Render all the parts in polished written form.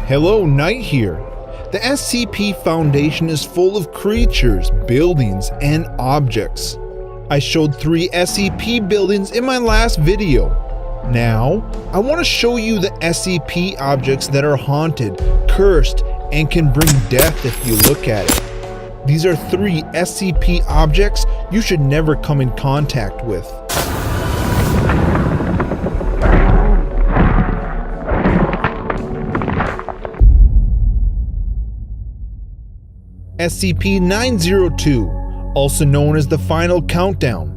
Hello, Knight here. The SCP Foundation is full of creatures, buildings, and objects. I showed 3 SCP buildings in my last video. Now, I want to show you the SCP objects that are haunted, cursed, and can bring death if you look at it. These are 3 SCP objects you should never come in contact with. SCP-902, also known as the Final Countdown.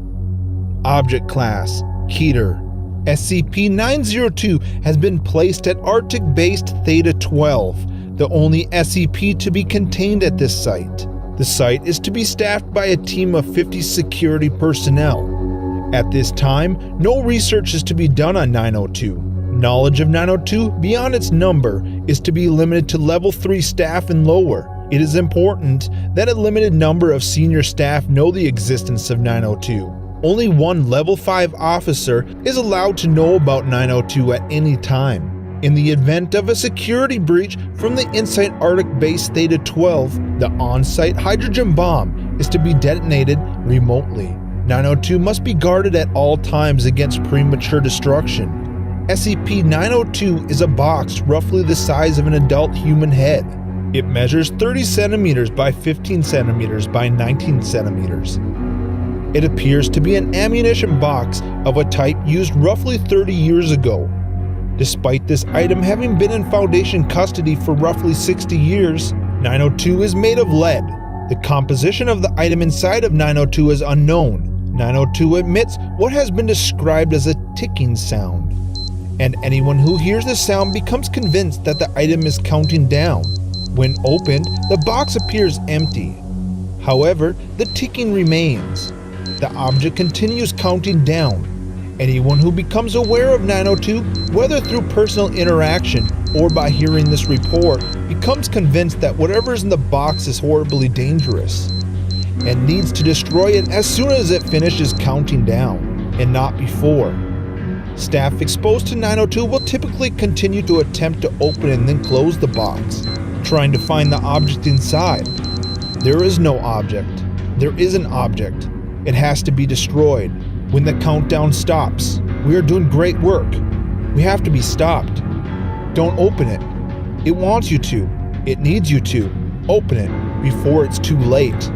Object Class: Keter. SCP-902 has been placed at Arctic-based Theta-12, the only SCP to be contained at this site. The site is to be staffed by a team of 50 security personnel. At this time, no research is to be done on 902. Knowledge of 902 beyond its number is to be limited to level 3 staff and lower. It is important that a limited number of senior staff know the existence of 902. Only one level 5 officer is allowed to know about 902 at any time. In the event of a security breach from the Insight Arctic Base Theta-12, the on-site hydrogen bomb is to be detonated remotely. 902 must be guarded at all times against premature destruction. SCP-902 is a box roughly the size of an adult human head. It measures 30 centimeters by 15 centimeters by 19 centimeters. It appears to be an ammunition box of a type used roughly 30 years ago. Despite this item having been in Foundation custody for roughly 60 years, 902 is made of lead. The composition of the item inside of 902 is unknown. 902 emits what has been described as a ticking sound, and anyone who hears the sound becomes convinced that the item is counting down. When opened, the box appears empty. However, the ticking remains. The object continues counting down. Anyone who becomes aware of 902, whether through personal interaction or by hearing this report, becomes convinced that whatever is in the box is horribly dangerous and needs to destroy it as soon as it finishes counting down, and not before. Staff exposed to 902 will typically continue to attempt to open and then close the box, trying to find the object inside. There is no object. There is an object. It has to be destroyed. When the countdown stops, we are doing great work. We have to be stopped. Don't open it. It wants you to. It needs you to. Open it before it's too late.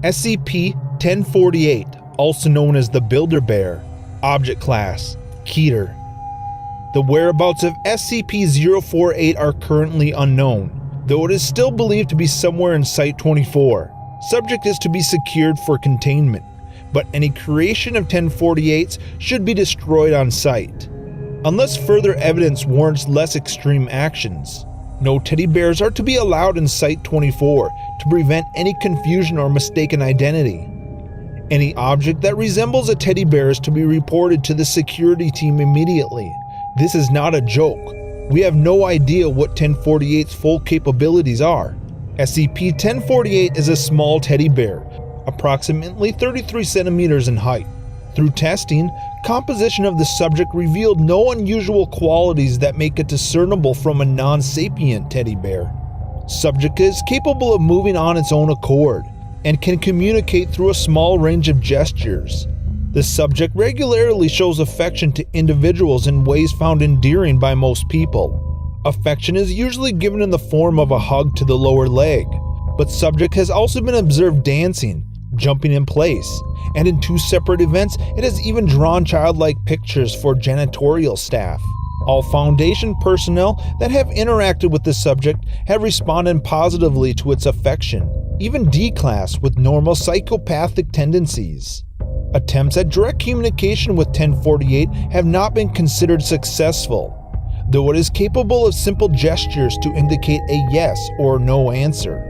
SCP-1048, also known as the Builder Bear. Object Class: Keter. The whereabouts of SCP-048 are currently unknown, though it is still believed to be somewhere in Site-24. Subject is to be secured for containment, but any creation of 1048s should be destroyed on site, unless further evidence warrants less extreme actions. No teddy bears are to be allowed in Site-24 to prevent any confusion or mistaken identity. Any object that resembles a teddy bear is to be reported to the security team immediately. This is not a joke. We have no idea what 1048's full capabilities are. SCP-1048 is a small teddy bear, approximately 33 centimeters in height. Through testing, composition of the subject revealed no unusual qualities that make it discernible from a non-sapient teddy bear. Subject is capable of moving on its own accord and can communicate through a small range of gestures. The subject regularly shows affection to individuals in ways found endearing by most people. Affection is usually given in the form of a hug to the lower leg, but subject has also been observed dancing, jumping in place, and in 2 separate events it has even drawn childlike pictures for janitorial staff. All Foundation personnel that have interacted with the subject have responded positively to its affection, even D-Class with normal psychopathic tendencies. Attempts at direct communication with 1048 have not been considered successful, though it is capable of simple gestures to indicate a yes or no answer.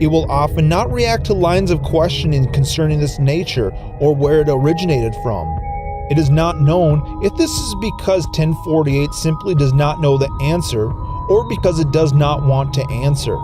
It will often not react to lines of questioning concerning its nature or where it originated from. It is not known if this is because 1048 simply does not know the answer or because it does not want to answer.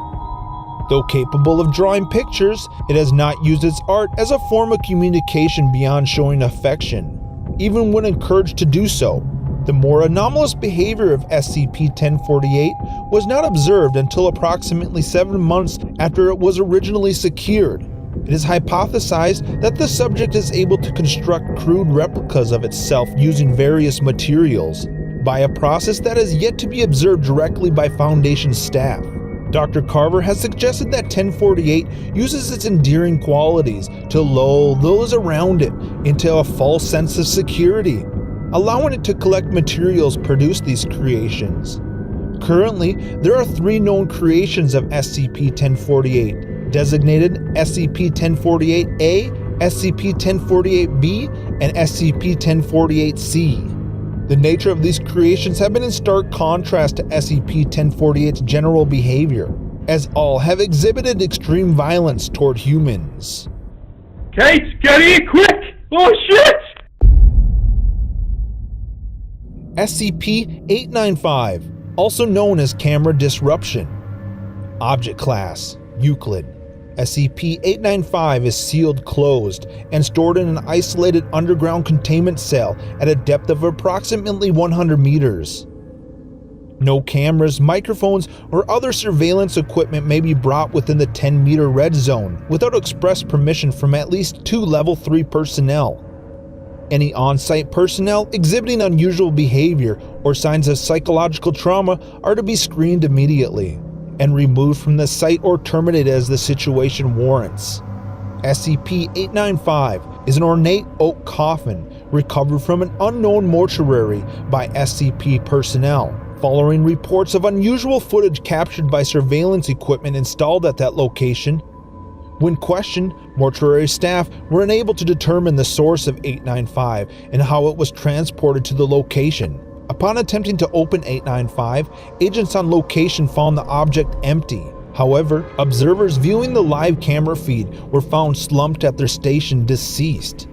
Though capable of drawing pictures, it has not used its art as a form of communication beyond showing affection, even when encouraged to do so. The more anomalous behavior of SCP-1048 was not observed until approximately 7 months after it was originally secured. It is hypothesized that the subject is able to construct crude replicas of itself using various materials, by a process that is yet to be observed directly by Foundation staff. Dr. Carver has suggested that 1048 uses its endearing qualities to lull those around it into a false sense of security, allowing it to collect materials produce these creations. Currently, there are 3 known creations of SCP-1048, designated SCP-1048-A, SCP-1048-B, and SCP-1048-C. The nature of these creations have been in stark contrast to SCP-1048's general behavior, as all have exhibited extreme violence toward humans. Kate, get here quick! Oh shit! SCP-895, also known as Camera Disruption. Object Class: Euclid. SCP-895 is sealed closed and stored in an isolated underground containment cell at a depth of approximately 100 meters. No cameras, microphones, or other surveillance equipment may be brought within the 10-meter red zone without express permission from at least 2 Level 3 personnel. Any on-site personnel exhibiting unusual behavior or signs of psychological trauma are to be screened immediately and removed from the site or terminated as the situation warrants. SCP-895 is an ornate oak coffin recovered from an unknown mortuary by SCP personnel, following reports of unusual footage captured by surveillance equipment installed at that location. When questioned, mortuary staff were unable to determine the source of 895 and how it was transported to the location. Upon attempting to open 895, agents on location found the object empty. However, observers viewing the live camera feed were found slumped at their station deceased.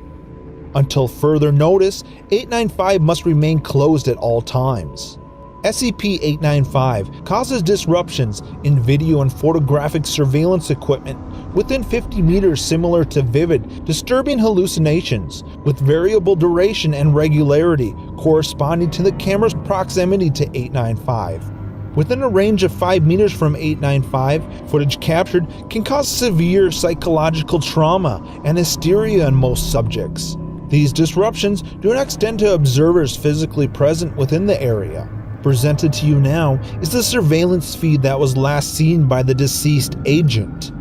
Until further notice, 895 must remain closed at all times. SCP-895 causes disruptions in video and photographic surveillance equipment within 50 meters, similar to vivid, disturbing hallucinations, with variable duration and regularity corresponding to the camera's proximity to 895. Within a range of 5 meters from 895, footage captured can cause severe psychological trauma and hysteria in most subjects. These disruptions do not extend to observers physically present within the area. Presented to you now is the surveillance feed that was last seen by the deceased agent.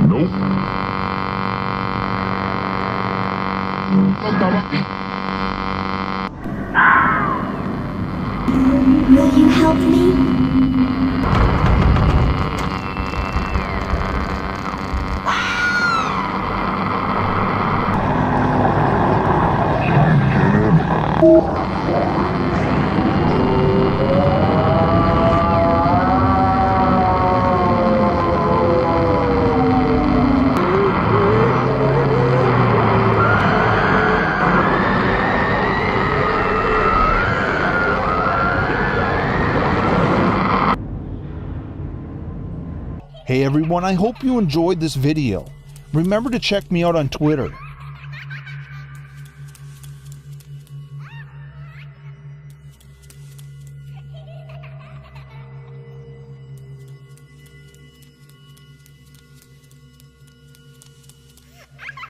Nope. Will you help me? Hey everyone, I hope you enjoyed this video. Remember to check me out on Twitter